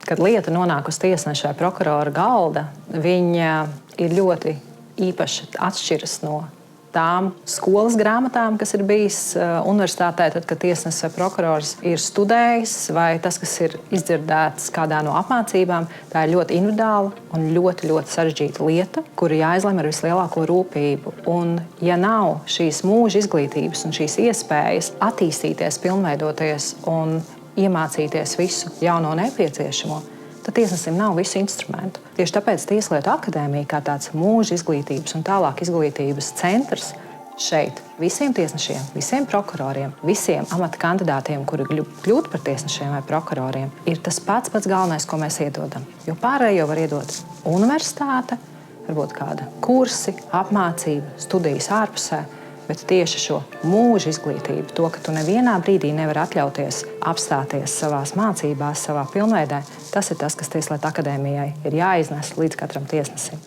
kad lieta nonāk uz tiesneša vai prokurora galda, viņa ir ļoti īpaši atšķiras no tām skolas grāmatām, kas ir bijis universitātē, tad, kad tiesnesis vai prokurors ir studējis, vai tas, kas ir izdzirdēts kādā no apmācībām, tā ir ļoti individuāla un ļoti, ļoti sarežģīta lieta, kuru jāizlemj ar vislielāko rūpību. Un, ja nav šīs mūža izglītības un šīs iespējas attīstīties, pilnveidoties un iemācīties visu jauno nepieciešamo, tad tiesnesim nav visu instrumentu. Tieši tāpēc Tieslietu akadēmija kā tāds mūža izglītības un tālāk izglītības centrs šeit visiem tiesnešiem, visiem prokuroriem, visiem amata kandidātiem, kuri kļūt par tiesnešiem vai prokuroriem, ir tas pats galvenais, ko mēs iedodam. Jo pārējo var iedot universitāte, varbūt kāda kursi, apmācība, studijas ārpusē, bet tieši šo mūža izglītību, to, ka tu nevienā brīdī nevari atļauties apstāties savās mācībās, savā pilnveidē, tas ir tas, kas Tieslietu akadēmijai ir jāiznes līdz katram tiesnesim.